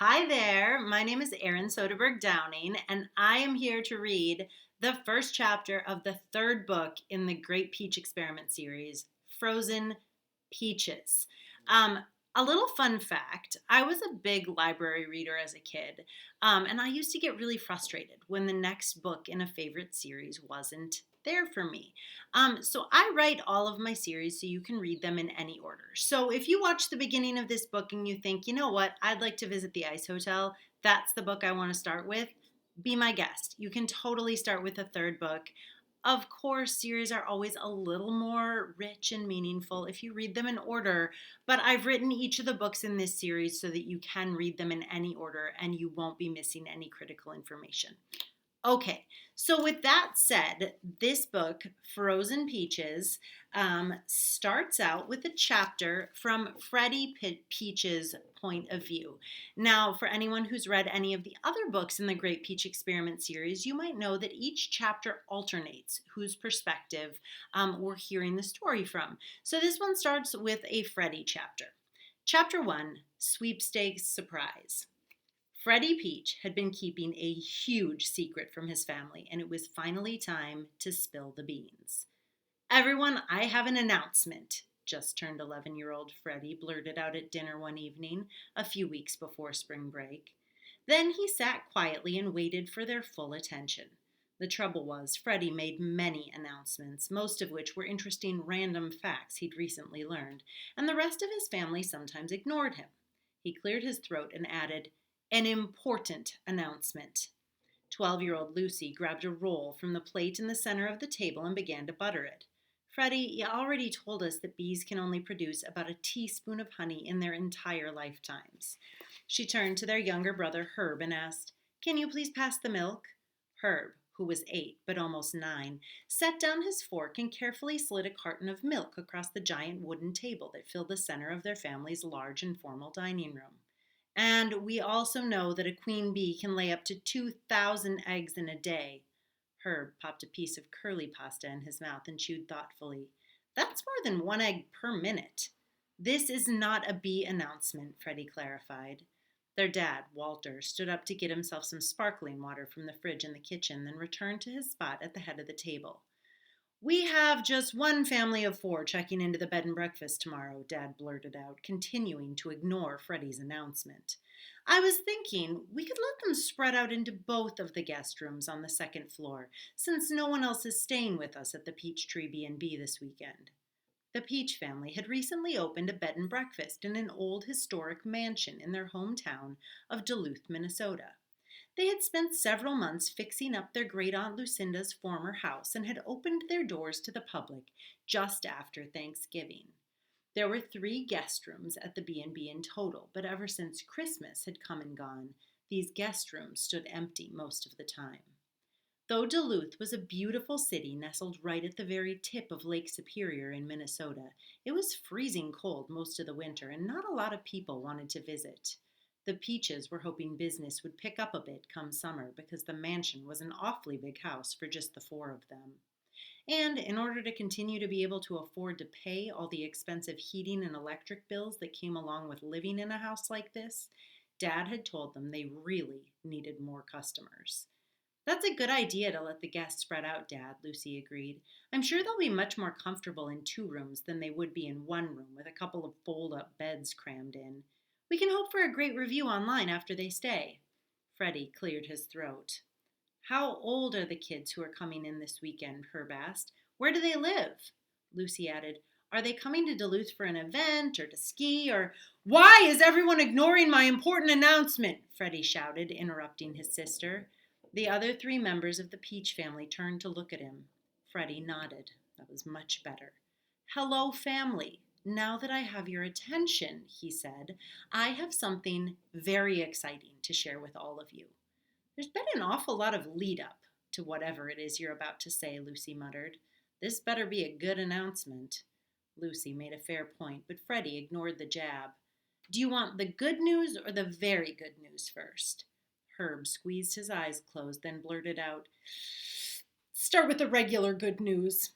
Hi there, my name is Erin Soderberg Downing, and I am here to read the first chapter of the third book in the Great Peach Experiment series, Frozen Peaches. Um, a little fun fact, I was a big library reader as a kid, and I used to get really frustrated when the next book in a favorite series wasn't there for me. So I write all of my series so you can read them in any order. So if you watch the beginning of this book and you think, you know what, I'd like to visit the Icehotel, that's the book I want to start with, be my guest. You can totally start with the third book. Of course, series are always a little more rich and meaningful if you read them in order, but I've written each of the books in this series so that you can read them in any order and you won't be missing any critical information. Okay, so with that said, this book, Frozen Peaches, starts out with a chapter from Freddie Peach's point of view. Now, for anyone who's read any of the other books in the Great Peach Experiment series, you might know that each chapter alternates whose perspective we're hearing the story from. So this one starts with a Freddie chapter. Chapter 1, Sweepstakes Surprise. Freddie Peach had been keeping a huge secret from his family, and it was finally time to spill the beans. Everyone, I have an announcement, just turned 11-year-old Freddie blurted out at dinner one evening, a few weeks before spring break. Then he sat quietly and waited for their full attention. The trouble was, Freddie made many announcements, most of which were interesting random facts he'd recently learned, and the rest of his family sometimes ignored him. He cleared his throat and added, an important announcement. 12-year-old Lucy grabbed a roll from the plate in the center of the table and began to butter it. Freddie, you already told us that bees can only produce about a teaspoon of honey in their entire lifetimes. She turned to their younger brother, Herb, and asked, can you please pass the milk? Herb, who was 8 but almost 9, set down his fork and carefully slid a carton of milk across the giant wooden table that filled the center of their family's large and formal dining room. And we also know that a queen bee can lay up to 2,000 eggs in a day. Herb popped a piece of curly pasta in his mouth and chewed thoughtfully. That's more than 1 egg per minute. This is not a bee announcement, Freddie clarified. Their dad, Walter, stood up to get himself some sparkling water from the fridge in the kitchen, then returned to his spot at the head of the table. We have just one family of 4 checking into the bed and breakfast tomorrow, Dad blurted out, continuing to ignore Freddie's announcement. I was thinking we could let them spread out into both of the guest rooms on the second floor, since no one else is staying with us at the Peachtree B&B this weekend. The Peach family had recently opened a bed and breakfast in an old historic mansion in their hometown of Duluth, Minnesota. They had spent several months fixing up their great aunt Lucinda's former house and had opened their doors to the public just after Thanksgiving. There were 3 guest rooms at the B&B in total, but ever since Christmas had come and gone, these guest rooms stood empty most of the time. Though Duluth was a beautiful city nestled right at the very tip of Lake Superior in Minnesota, it was freezing cold most of the winter and not a lot of people wanted to visit. The Peaches were hoping business would pick up a bit come summer because the mansion was an awfully big house for just the 4 of them. And in order to continue to be able to afford to pay all the expensive heating and electric bills that came along with living in a house like this, Dad had told them they really needed more customers. That's a good idea to let the guests spread out, Dad, Lucy agreed. I'm sure they'll be much more comfortable in 2 rooms than they would be in 1 room with a couple of fold-up beds crammed in. We can hope for a great review online after they stay. Freddie cleared his throat. How old are the kids who are coming in this weekend? Herb asked. Where do they live? Lucy added, are they coming to Duluth for an event or to ski or... Why is everyone ignoring my important announcement? Freddie shouted, interrupting his sister. The other 3 members of the Peach family turned to look at him. Freddie nodded. That was much better. Hello, family. Now that I have your attention, he said, I have something very exciting to share with all of you. There's been an awful lot of lead up to whatever it is you're about to say, Lucy muttered. This better be a good announcement. Lucy made a fair point, but Freddie ignored the jab. Do you want the good news or the very good news first? Herb squeezed his eyes closed, then blurted out, start with the regular good news.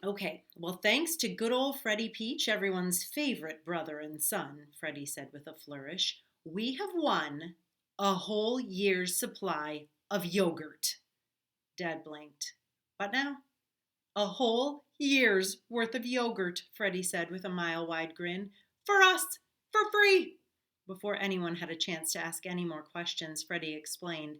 Okay, well, thanks to good old Freddie Peach, everyone's favorite brother and son, Freddie said with a flourish, We have won a whole year's supply of yogurt. Dad blinked. What now? A whole year's worth of yogurt, Freddie said with a mile-wide grin. For us, for free. Before anyone had a chance to ask any more questions, Freddie explained.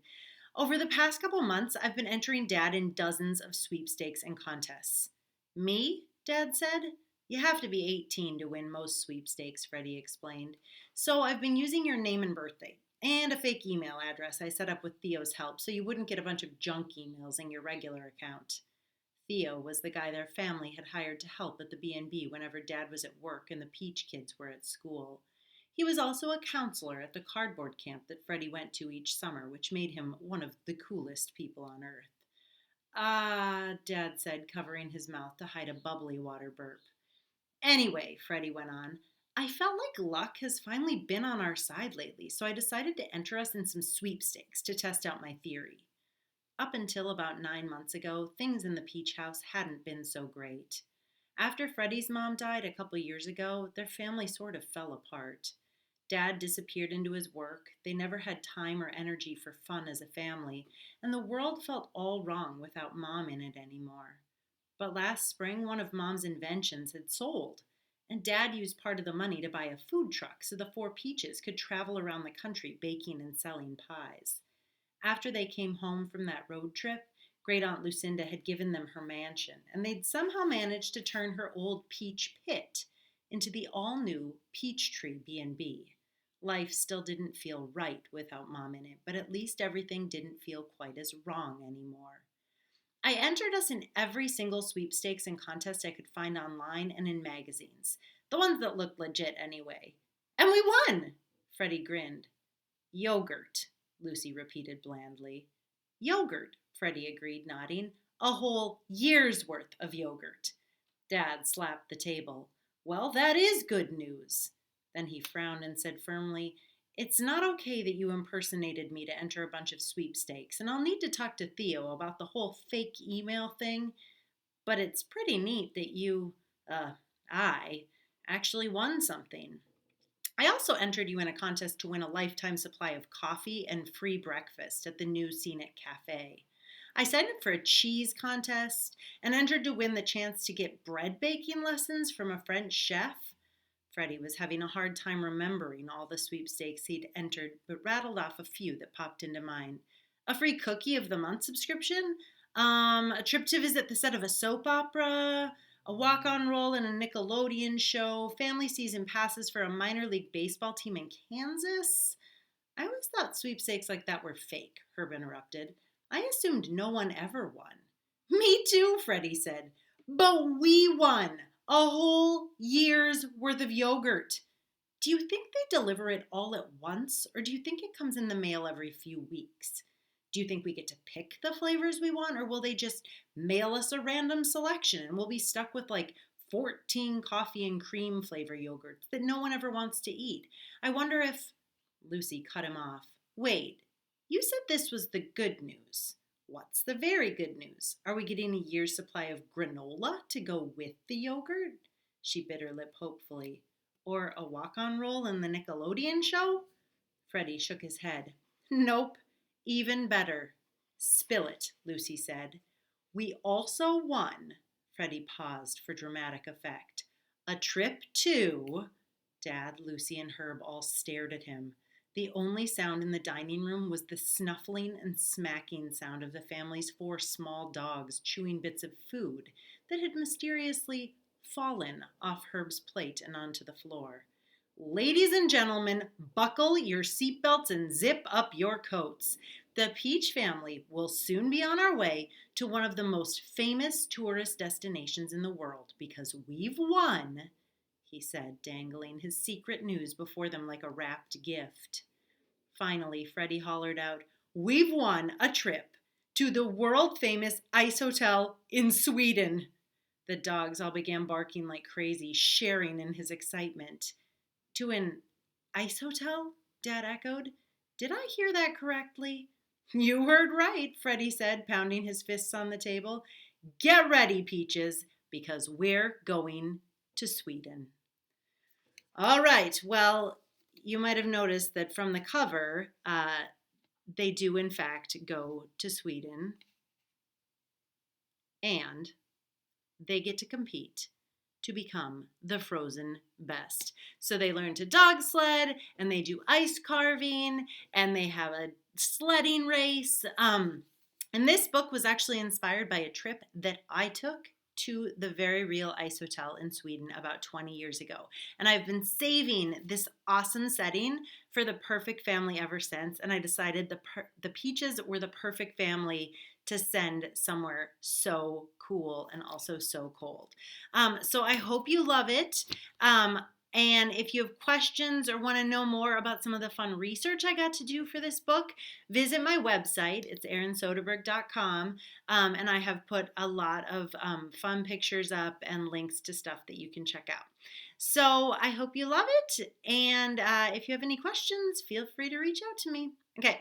Over the past couple months, I've been entering Dad in dozens of sweepstakes and contests. Me? Dad said. You have to be 18 to win most sweepstakes, Freddie explained. So I've been using your name and birthday and a fake email address I set up with Theo's help so you wouldn't get a bunch of junk emails in your regular account. Theo was the guy their family had hired to help at the B&B whenever Dad was at work and the Peach kids were at school. He was also a counselor at the cardboard camp that Freddie went to each summer, which made him one of the coolest people on earth. Ah, Dad said, covering his mouth to hide a bubbly water burp. Anyway, Freddie went on, I felt like luck has finally been on our side lately, so I decided to enter us in some sweepstakes to test out my theory. Up until about 9 months ago, things in the Peach house hadn't been so great. After Freddie's mom died a couple years ago, their family sort of fell apart. Dad disappeared into his work, they never had time or energy for fun as a family, and the world felt all wrong without Mom in it anymore. But last spring, one of Mom's inventions had sold, and Dad used part of the money to buy a food truck so the four Peaches could travel around the country baking and selling pies. After they came home from that road trip, Great Aunt Lucinda had given them her mansion, and they'd somehow managed to turn her old peach pit into the all-new Peachtree B&B. Life still didn't feel right without Mom in it, but at least everything didn't feel quite as wrong anymore. I entered us in every single sweepstakes and contest I could find online and in magazines, the ones that looked legit anyway. And we won! Freddie grinned. Yogurt, Lucy repeated blandly. Yogurt, Freddie agreed, nodding. A whole year's worth of yogurt. Dad slapped the table. Well, that is good news. Then he frowned and said firmly, It's not okay that you impersonated me to enter a bunch of sweepstakes, and I'll need to talk to Theo about the whole fake email thing, but it's pretty neat that I actually won something. I also entered you in a contest to win a lifetime supply of coffee and free breakfast at the new Scenic Cafe. I signed up for a cheese contest and entered to win the chance to get bread baking lessons from a French chef. Freddie was having a hard time remembering all the sweepstakes he'd entered, but rattled off a few that popped into mind. A free cookie of the month subscription, a trip to visit the set of a soap opera, a walk-on role in a Nickelodeon show, family season passes for a minor league baseball team in Kansas. I always thought sweepstakes like that were fake, Herb interrupted. I assumed no one ever won. Me too, Freddie said. But we won a whole year's worth of yogurt. Do you think they deliver it all at once, or do you think it comes in the mail every few weeks? Do you think we get to pick the flavors we want, or will they just mail us a random selection and we'll be stuck with like 14 coffee and cream flavor yogurts that no one ever wants to eat? I wonder if... Lucy cut him off. Wait, you said this was the good news. What's the very good news? Are we getting a year's supply of granola to go with the yogurt? She bit her lip hopefully. Or a walk-on role in the Nickelodeon show? Freddie shook his head. Nope, even better. Spill it, Lucy said. We also won, Freddie paused for dramatic effect, a trip to... Dad, Lucy, and Herb all stared at him. The only sound in the dining room was the snuffling and smacking sound of the family's 4 small dogs chewing bits of food that had mysteriously fallen off Herb's plate and onto the floor. Ladies and gentlemen, buckle your seatbelts and zip up your coats. The Peach family will soon be on our way to one of the most famous tourist destinations in the world because we've won, he said, dangling his secret news before them like a wrapped gift. Finally, Freddie hollered out, We've won a trip to the world-famous Icehotel in Sweden. The dogs all began barking like crazy, sharing in his excitement. To an Icehotel? Dad echoed. Did I hear that correctly? You heard right, Freddie said, pounding his fists on the table. Get ready, Peaches, because we're going to Sweden. All right, well, you might have noticed that from the cover, they do in fact go to Sweden, and they get to compete to become the frozen best. So they learn to dog sled, and they do ice carving, and they have a sledding race. And this book was actually inspired by a trip that I took to the very real Icehotel in Sweden about 20 years ago. And I've been saving this awesome setting for the perfect family ever since. And I decided the Peaches were the perfect family to send somewhere so cool and also so cold. So I hope you love it. And if you have questions or want to know more about some of the fun research I got to do for this book, visit my website. It's erinsoderberg.com. And I have put a lot of fun pictures up and links to stuff that you can check out. So I hope you love it. And if you have any questions, feel free to reach out to me. Okay,